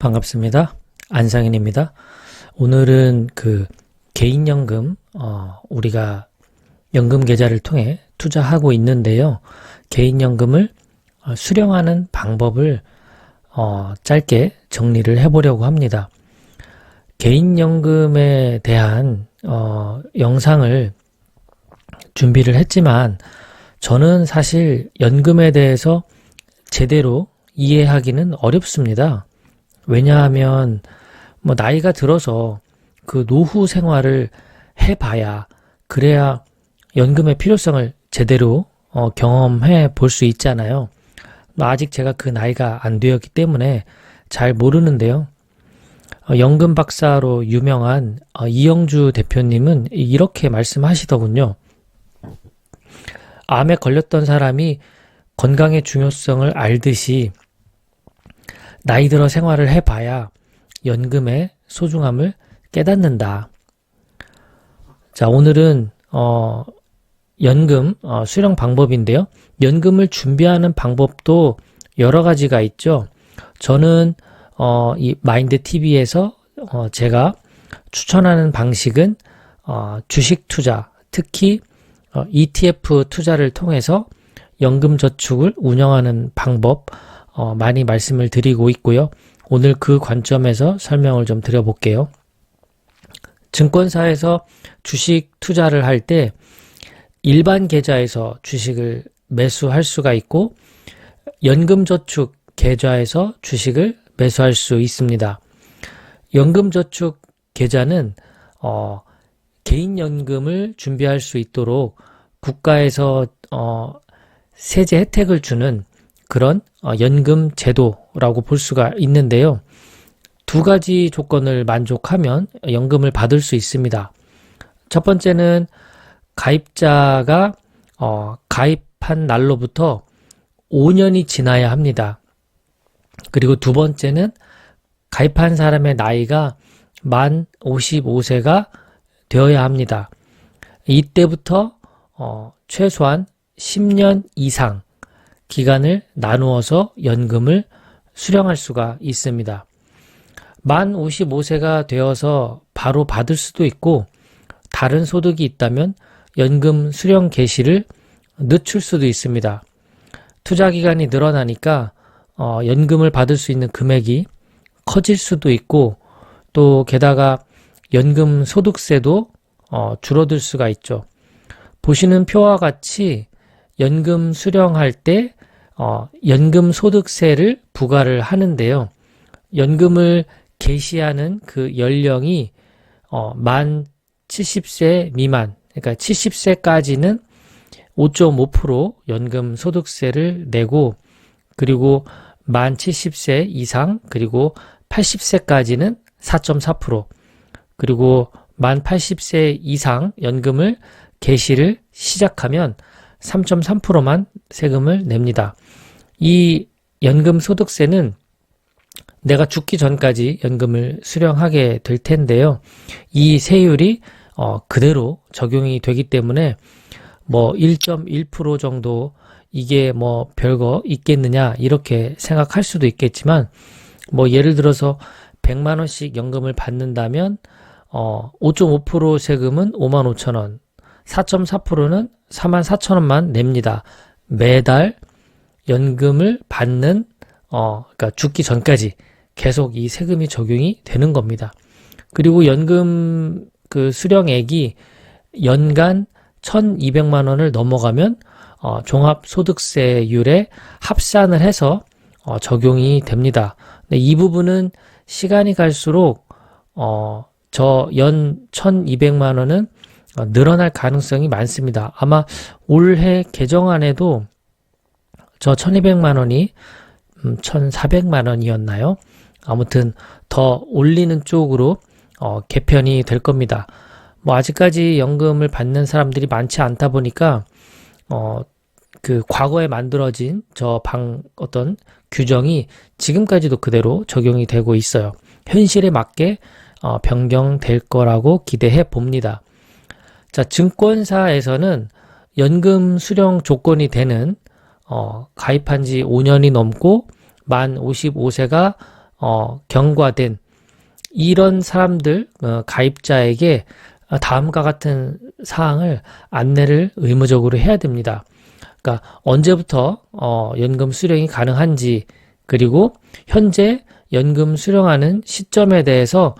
반갑습니다. 안상인입니다. 오늘은 개인연금, 우리가 연금 계좌를 통해 투자하고 있는데요. 개인연금을 수령하는 방법을 짧게 정리를 해보려고 합니다. 개인연금에 대한 영상을 준비를 했지만 저는 사실 연금에 대해서 제대로 이해하기는 어렵습니다. 왜냐하면 나이가 들어서 그 노후 생활을 해봐야 그래야 연금의 필요성을 제대로 경험해 볼 수 있잖아요. 아직 제가 그 나이가 안 되었기 때문에 잘 모르는데요. 연금 박사로 유명한 이영주 대표님은 이렇게 말씀하시더군요. 암에 걸렸던 사람이 건강의 중요성을 알듯이 나이 들어 생활을 해봐야 연금의 소중함을 깨닫는다. 자, 오늘은 연금 수령 방법인데요. 연금을 준비하는 방법도 여러 가지가 있죠. 저는 이 마인드TV에서 제가 추천하는 방식은 주식 투자, 특히 ETF 투자를 통해서 연금 저축을 운영하는 방법 많이 말씀을 드리고 있고요. 오늘 그 관점에서 설명을 좀 드려볼게요. 증권사에서 주식 투자를 할 때 일반 계좌에서 주식을 매수할 수가 있고 연금저축 계좌에서 주식을 매수할 수 있습니다. 연금저축 계좌는 개인연금을 준비할 수 있도록 국가에서 세제 혜택을 주는 그런 연금 제도라고 볼 수가 있는데요. 두 가지 조건을 만족하면 연금을 받을 수 있습니다. 첫 번째는 가입자가 가입한 날로부터 5년이 지나야 합니다. 그리고 두 번째는 가입한 사람의 나이가 만 55세가 되어야 합니다. 이때부터 최소한 10년 이상 기간을 나누어서 연금을 수령할 수가 있습니다. 만 55세가 되어서 바로 받을 수도 있고 다른 소득이 있다면 연금 수령 개시를 늦출 수도 있습니다. 투자 기간이 늘어나니까 연금을 받을 수 있는 금액이 커질 수도 있고 또 게다가 연금 소득세도 줄어들 수가 있죠. 보시는 표와 같이 연금 수령할 때 연금 소득세를 부과를 하는데요. 연금을 개시하는 그 연령이 만 70세 미만, 그러니까 70세까지는 5.5% 연금 소득세를 내고 그리고 만 70세 이상 그리고 80세까지는 4.4% 그리고 만 80세 이상 연금을 개시를 시작하면 3.3%만 세금을 냅니다. 이 연금 소득세는 내가 죽기 전까지 연금을 수령하게 될 텐데요. 이 세율이 그대로 적용이 되기 때문에 1.1% 정도 이게 별거 있겠느냐 이렇게 생각할 수도 있겠지만 예를 들어서 100만 원씩 연금을 받는다면 5.5% 세금은 55,000원, 4.4%는 44,000원만 냅니다. 매달 연금을 받는 그러니까 죽기 전까지 계속 이 세금이 적용이 되는 겁니다. 그리고 연금 수령액이 연간 1,200만 원을 넘어가면 종합소득세율에 합산을 해서 적용이 됩니다. 근데 이 부분은 시간이 갈수록 저 연 1,200만 원은 늘어날 가능성이 많습니다. 아마 올해 개정안에도 저 1,200만 원이 1,400만 원이었나요? 아무튼 더 올리는 쪽으로 개편이 될 겁니다. 아직까지 연금을 받는 사람들이 많지 않다 보니까 과거에 만들어진 어떤 규정이 지금까지도 그대로 적용이 되고 있어요. 현실에 맞게 변경될 거라고 기대해 봅니다. 자, 증권사에서는 연금 수령 조건이 되는 가입한 지 5년이 넘고 만 55세가 경과된 이런 사람들, 가입자에게 다음과 같은 사항을 안내를 의무적으로 해야 됩니다. 그러니까 언제부터 연금 수령이 가능한지, 그리고 현재 연금 수령하는 시점에 대해서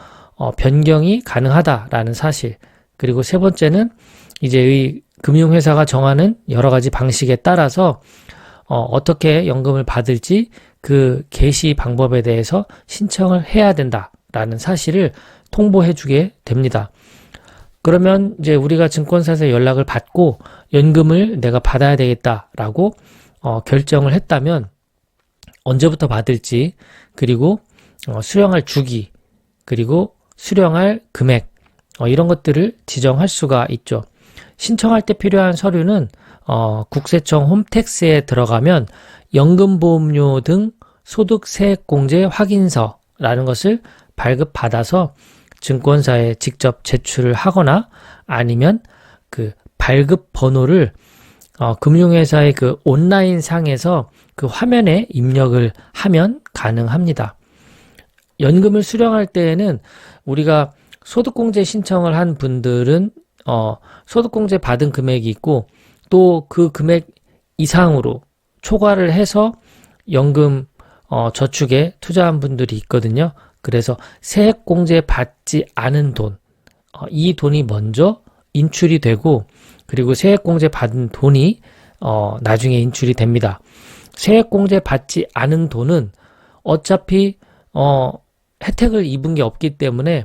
변경이 가능하다라는 사실, 그리고 세 번째는 이제 이 금융회사가 정하는 여러 가지 방식에 따라서 어떻게 연금을 받을지 그 개시 방법에 대해서 신청을 해야 된다라는 사실을 통보해 주게 됩니다. 그러면 이제 우리가 증권사에서 연락을 받고 연금을 내가 받아야 되겠다라고 결정을 했다면 언제부터 받을지, 그리고 수령할 주기, 그리고 수령할 금액, 이런 것들을 지정할 수가 있죠. 신청할 때 필요한 서류는 국세청 홈택스에 들어가면 연금보험료 등 소득세액공제 확인서라는 것을 발급받아서 증권사에 직접 제출을 하거나, 아니면 그 발급 번호를 금융회사의 그 온라인 상에서 그 화면에 입력을 하면 가능합니다. 연금을 수령할 때에는 우리가 소득공제 신청을 한 분들은 소득공제 받은 금액이 있고, 또 그 금액 이상으로 초과를 해서 연금 저축에 투자한 분들이 있거든요. 그래서 세액공제 받지 않은 돈, 이 돈이 먼저 인출이 되고, 그리고 세액공제 받은 돈이 나중에 인출이 됩니다. 세액공제 받지 않은 돈은 어차피 혜택을 입은 게 없기 때문에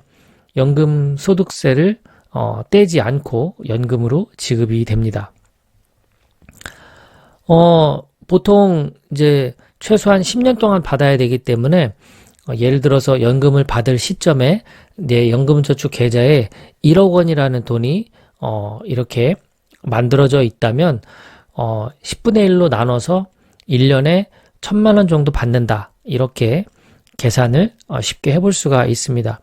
연금 소득세를 떼지 않고 연금으로 지급이 됩니다. 보통 이제 최소한 10년 동안 받아야 되기 때문에 예를 들어서 연금을 받을 시점에 내 연금저축 계좌에 1억 원이라는 돈이 이렇게 만들어져 있다면 10분의 1로 나눠서 1년에 1,000만 원 정도 받는다, 이렇게 계산을 쉽게 해볼 수가 있습니다.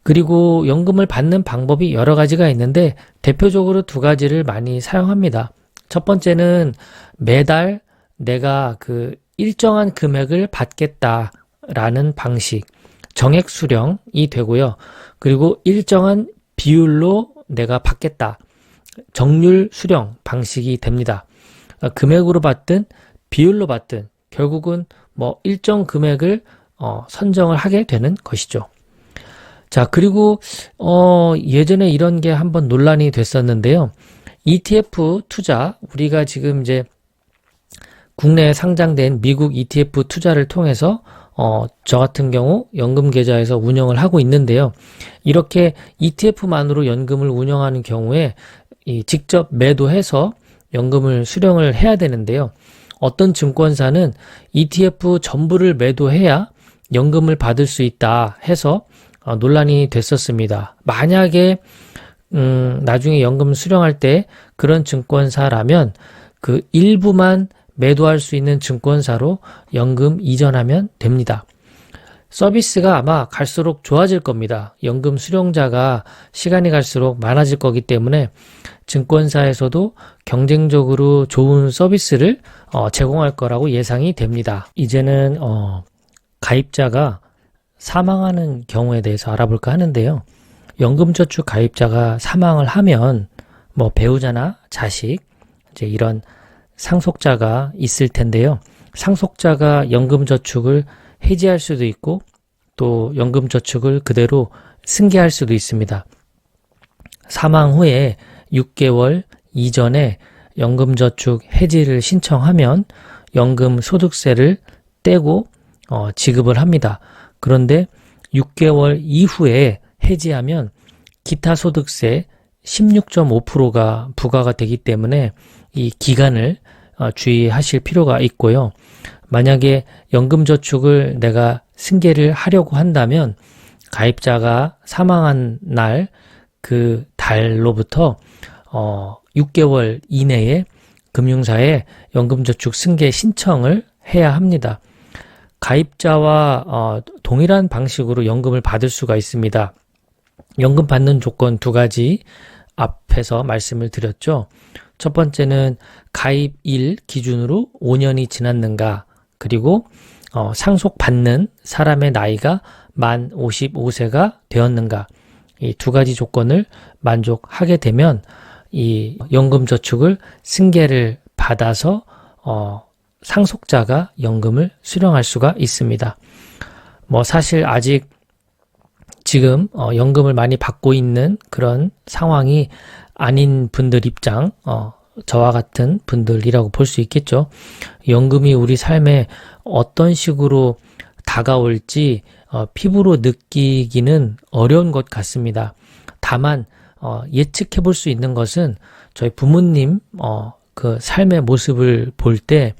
그리고 연금을 받는 방법이 여러 가지가 있는데 대표적으로 두 가지를 많이 사용합니다. 첫 번째는 매달 내가 그 일정한 금액을 받겠다라는 방식, 정액 수령이 되고요. 그리고 일정한 비율로 내가 받겠다, 정률 수령 방식이 됩니다. 금액으로 받든 비율로 받든 결국은 뭐 일정 금액을 선정을 하게 되는 것이죠. 자, 그리고 예전에 이런 게 한번 논란이 됐었는데요. ETF 투자, 우리가 지금 이제 국내에 상장된 미국 ETF 투자를 통해서 저 같은 경우 연금 계좌에서 운영을 하고 있는데요. 이렇게 ETF만으로 연금을 운영하는 경우에 직접 매도해서 연금을 수령을 해야 되는데요. 어떤 증권사는 ETF 전부를 매도해야 연금을 받을 수 있다 해서 논란이 됐었습니다. 만약에 나중에 연금 수령할 때 그런 증권사라면 그 일부만 매도할 수 있는 증권사로 연금 이전하면 됩니다. 서비스가 아마 갈수록 좋아질 겁니다. 연금 수령자가 시간이 갈수록 많아질 거기 때문에 증권사에서도 경쟁적으로 좋은 서비스를 제공할 거라고 예상이 됩니다. 이제는 가입자가 사망하는 경우에 대해서 알아볼까 하는데요. 연금저축 가입자가 사망을 하면 뭐 배우자나 자식, 이제 이런 상속자가 있을 텐데요. 상속자가 연금저축을 해지할 수도 있고 또 연금저축을 그대로 승계할 수도 있습니다. 사망 후에 6개월 이전에 연금저축 해지를 신청하면 연금소득세를 떼고 지급을 합니다. 그런데 6개월 이후에 해지하면 기타 소득세 16.5%가 부과가 되기 때문에 이 기간을 주의하실 필요가 있고요. 만약에 연금저축을 내가 승계를 하려고 한다면 가입자가 사망한 날 그 달로부터 6개월 이내에 금융사에 연금저축 승계 신청을 해야 합니다. 가입자와 동일한 방식으로 연금을 받을 수가 있습니다. 연금 받는 조건 두 가지 앞에서 말씀을 드렸죠. 첫 번째는 가입일 기준으로 5년이 지났는가, 그리고 상속받는 사람의 나이가 만 55세가 되었는가, 이 두 가지 조건을 만족하게 되면 이 연금저축을 승계를 받아서 상속자가 연금을 수령할 수가 있습니다. 사실 아직 지금 연금을 많이 받고 있는 그런 상황이 아닌 분들 입장, 저와 같은 분들이라고 볼 수 있겠죠. 연금이 우리 삶에 어떤 식으로 다가올지 피부로 느끼기는 어려운 것 같습니다. 다만 예측해 볼 수 있는 것은 저희 부모님 그 삶의 모습을 볼 때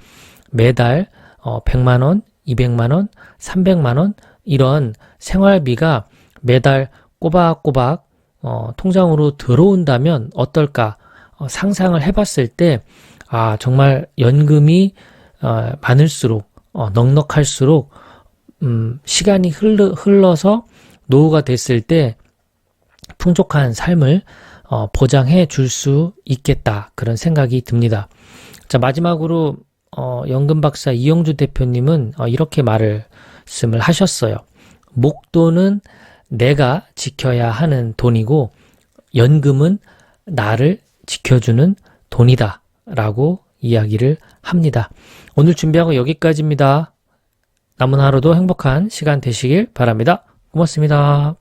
매달 100만 원, 200만 원, 300만 원 이런 생활비가 매달 꼬박꼬박 통장으로 들어온다면 어떨까 상상을 해봤을 때 정말 연금이 많을수록 넉넉할수록 시간이 흘러서 노후가 됐을 때 풍족한 삶을 보장해 줄 수 있겠다, 그런 생각이 듭니다. 자, 마지막으로 연금 박사 이영주 대표님은 이렇게 말씀을 하셨어요. 목돈은 내가 지켜야 하는 돈이고 연금은 나를 지켜주는 돈이다 라고 이야기를 합니다. 오늘 준비한 거 여기까지입니다. 남은 하루도 행복한 시간 되시길 바랍니다. 고맙습니다.